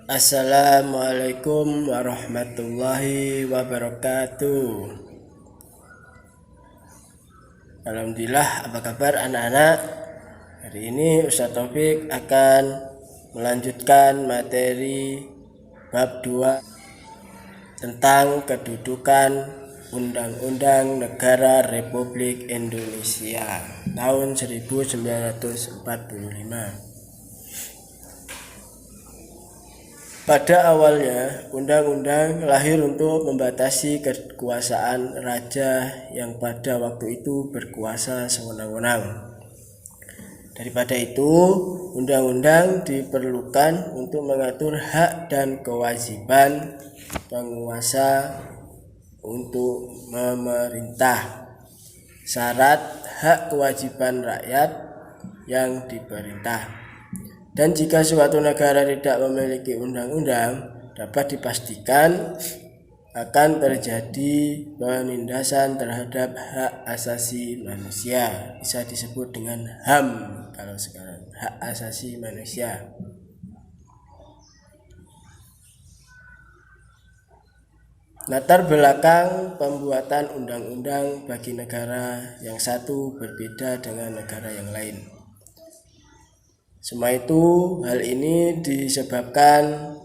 Assalamualaikum warahmatullahi wabarakatuh. Alhamdulillah, apa kabar anak-anak? Hari ini Ustaz Taufik akan melanjutkan materi bab 2 tentang kedudukan Undang-Undang Negara Republik Indonesia tahun 1945. Pada awalnya, undang-undang lahir untuk membatasi kekuasaan raja yang pada waktu itu berkuasa sewenang-wenang. Daripada itu, undang-undang diperlukan untuk mengatur hak dan kewajiban penguasa untuk memerintah, syarat hak kewajiban rakyat yang diperintah. Dan jika suatu negara tidak memiliki undang-undang, dapat dipastikan akan terjadi penindasan terhadap hak asasi manusia. Bisa disebut dengan HAM kalau sekarang, hak asasi manusia. Latar belakang pembuatan undang-undang bagi negara yang satu berbeda dengan negara yang lain. Semua itu, hal ini disebabkan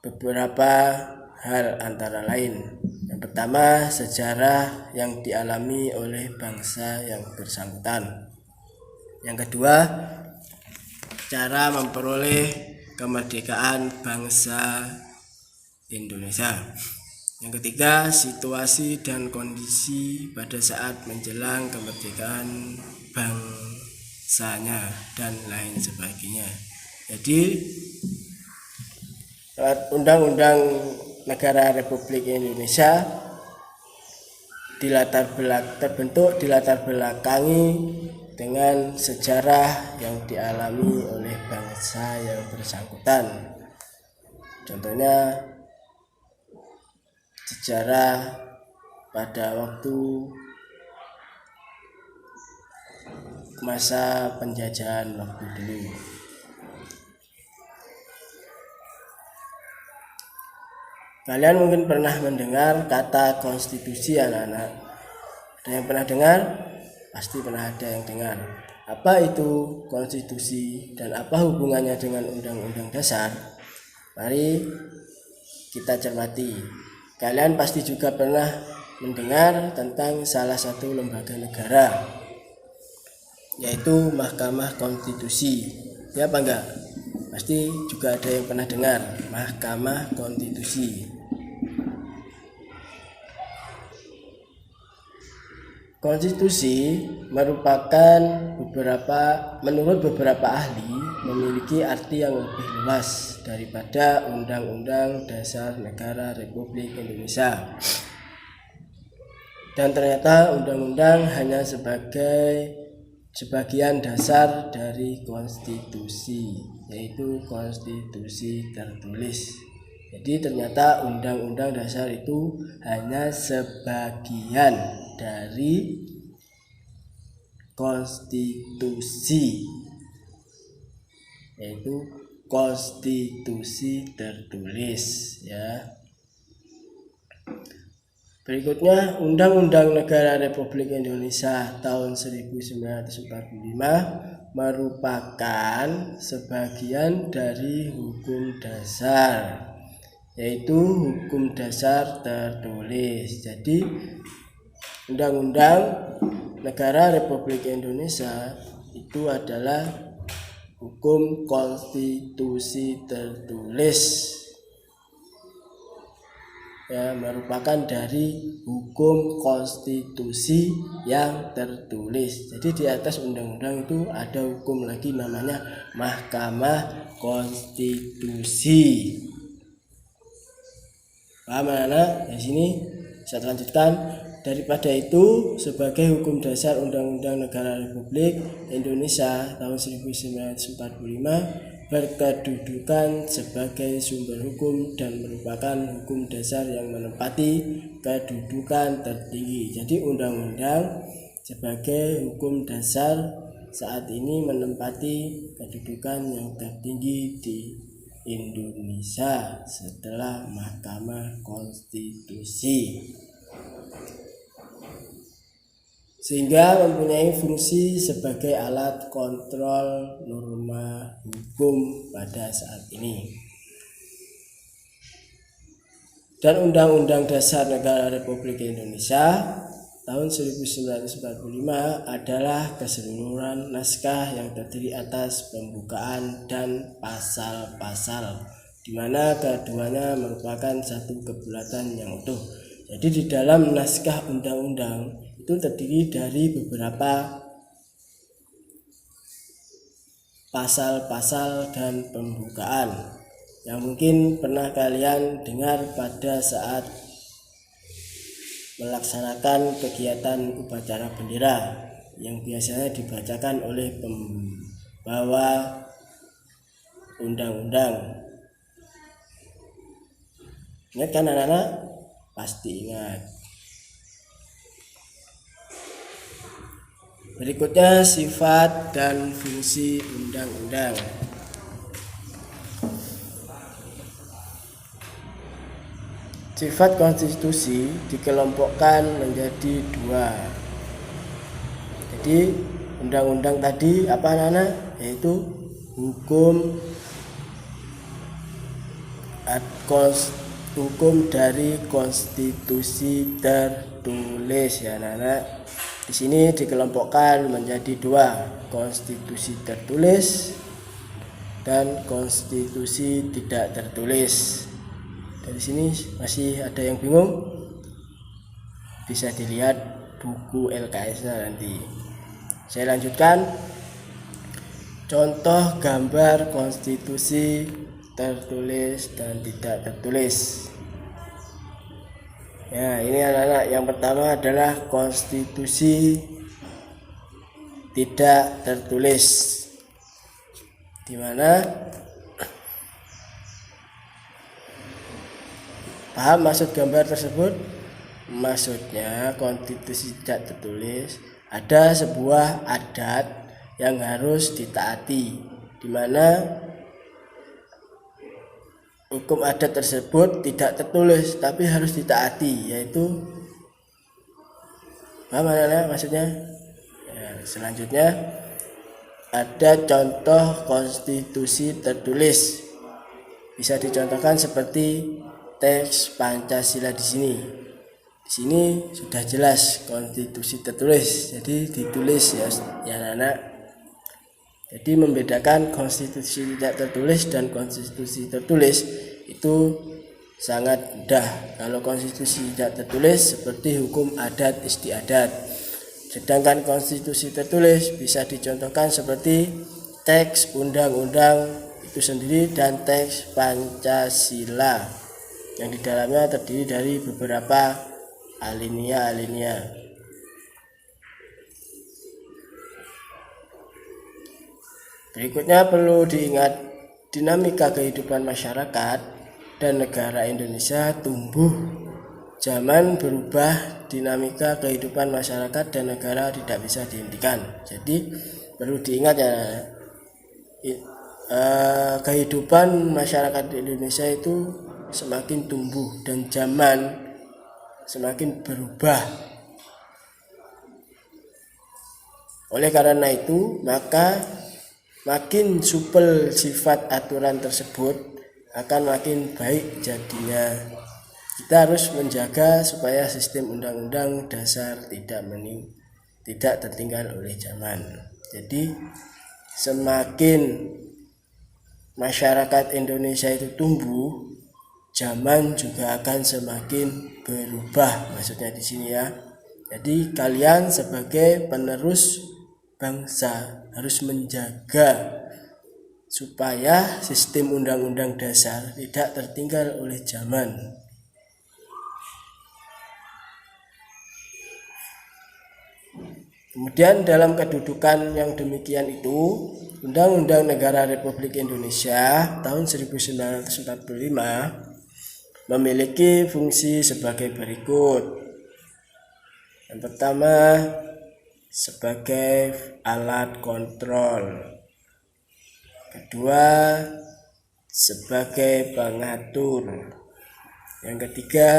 beberapa hal antara lain. Yang pertama, sejarah yang dialami oleh bangsa yang bersangkutan. Yang kedua, cara memperoleh kemerdekaan bangsa Indonesia. Yang ketiga, situasi dan kondisi pada saat menjelang kemerdekaan bangsanya dan lain sebagainya. Jadi Undang-Undang Negara Republik Indonesia terbentuk dilatar belakangi dengan sejarah yang dialami oleh bangsa yang bersangkutan. Contohnya sejarah pada waktu masa penjajahan waktu dulu. Kalian mungkin pernah mendengar kata konstitusi, anak-anak. Ada yang pernah dengar? Pasti pernah ada yang dengar. Apa itu konstitusi dan apa hubungannya dengan undang-undang dasar? Mari kita cermati. Kalian pasti juga pernah mendengar tentang salah satu lembaga negara, yaitu Mahkamah Konstitusi. Ya apa enggak? Pasti juga ada yang pernah dengar Mahkamah Konstitusi. Konstitusi menurut beberapa ahli memiliki arti yang lebih luas daripada Undang-Undang Dasar Negara Republik Indonesia. Dan ternyata undang-undang hanya sebagian dasar dari konstitusi, yaitu konstitusi tertulis. Jadi ternyata undang-undang dasar itu hanya sebagian dari konstitusi, yaitu konstitusi tertulis, ya. Berikutnya, Undang-Undang Negara Republik Indonesia tahun 1945 merupakan sebagian dari hukum dasar, yaitu hukum dasar tertulis. Jadi, Undang-Undang Negara Republik Indonesia itu adalah hukum konstitusi tertulis, ya, merupakan dari hukum konstitusi yang tertulis. Jadi di atas undang-undang itu ada hukum lagi namanya Mahkamah Konstitusi. Paham anak-anak? Di sini saya lanjutkan. Daripada itu, sebagai hukum dasar Undang-Undang Negara Republik Indonesia tahun 1945 berkedudukan sebagai sumber hukum dan merupakan hukum dasar yang menempati kedudukan tertinggi. Jadi undang-undang sebagai hukum dasar saat ini menempati kedudukan yang tertinggi di Indonesia setelah Mahkamah Konstitusi, sehingga mempunyai fungsi sebagai alat kontrol norma hukum pada saat ini. Dan Undang-Undang Dasar Negara Republik Indonesia tahun 1945 adalah keseluruhan naskah yang terdiri atas pembukaan dan pasal-pasal, di mana keduanya merupakan satu kebulatan yang utuh. Jadi di dalam naskah undang-undang itu terdiri dari beberapa pasal-pasal dan pembukaan yang mungkin pernah kalian dengar pada saat melaksanakan kegiatan upacara bendera yang biasanya dibacakan oleh pembawa undang-undang. Ingat kan anak-anak? Pasti ingat. Berikutnya sifat dan fungsi undang-undang. Sifat konstitusi dikelompokkan menjadi dua. Jadi undang-undang tadi apa anak-anak? Yaitu hukum dari konstitusi tertulis ya anak-anak. Di sini dikelompokkan menjadi dua, konstitusi tertulis dan konstitusi tidak tertulis. Dari sini masih ada yang bingung? Bisa dilihat buku LKS-nya nanti. Saya lanjutkan. Contoh gambar konstitusi tertulis dan tidak tertulis. Ya, ini anak-anak, yang pertama adalah konstitusi tidak tertulis, di mana paham maksud gambar tersebut? Maksudnya konstitusi tidak tertulis ada sebuah adat yang harus ditaati, di mana hukum adat tersebut tidak tertulis tapi harus ditaati, yaitu paham anak-anak maksudnya? Ya, selanjutnya ada contoh konstitusi tertulis, bisa dicontohkan seperti teks Pancasila di sini. Di sini sudah jelas konstitusi tertulis, jadi ditulis ya anak-anak. Jadi membedakan konstitusi tidak tertulis dan konstitusi tertulis itu sangat mudah. Kalau konstitusi tidak tertulis seperti hukum adat istiadat, sedangkan konstitusi tertulis bisa dicontohkan seperti teks undang-undang itu sendiri dan teks Pancasila yang di dalamnya terdiri dari beberapa alinea. Berikutnya perlu diingat, dinamika kehidupan masyarakat dan negara Indonesia tumbuh. Zaman berubah, dinamika kehidupan masyarakat dan negara tidak bisa dihentikan. Jadi perlu diingat ya, kehidupan masyarakat Indonesia itu semakin tumbuh dan zaman semakin berubah. Oleh karena itu, maka makin supel sifat aturan tersebut akan makin baik jadinya. Kita harus menjaga supaya sistem undang-undang dasar tidak tertinggal oleh zaman. Jadi semakin masyarakat Indonesia itu tumbuh, zaman juga akan semakin berubah, maksudnya di sini ya. Jadi kalian sebagai penerus bangsa harus menjaga supaya sistem undang-undang dasar tidak tertinggal oleh zaman. Kemudian dalam kedudukan yang demikian itu, Undang-Undang Negara Republik Indonesia tahun 1945 memiliki fungsi sebagai berikut. Yang pertama, sebagai alat kontrol. Kedua, sebagai pengatur. Yang ketiga,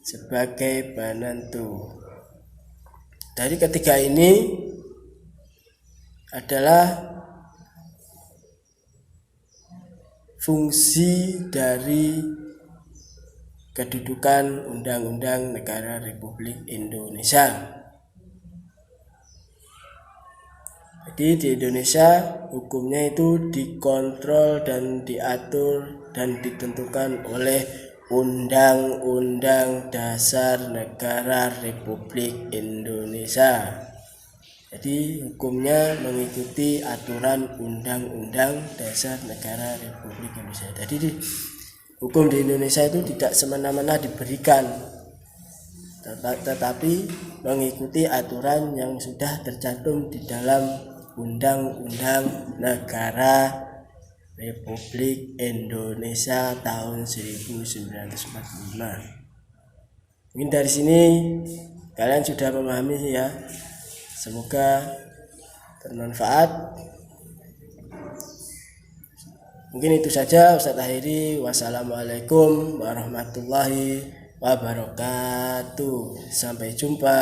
sebagai penentu. Dari ketiga ini adalah fungsi dari kedudukan Undang-Undang Negara Republik Indonesia. Jadi di Indonesia hukumnya itu dikontrol dan diatur dan ditentukan oleh Undang-Undang Dasar Negara Republik Indonesia. Jadi hukumnya mengikuti aturan Undang-Undang Dasar Negara Republik Indonesia. Jadi hukum di Indonesia itu tidak semena-mena diberikan, tetapi mengikuti aturan yang sudah tercantum di dalam Undang-Undang Negara Republik Indonesia tahun 1945. Mungkin dari sini kalian sudah memahami ya. Semoga bermanfaat. Mungkin itu saja, Ustadz akhiri. Wassalamualaikum warahmatullahi wabarakatuh. Sampai jumpa.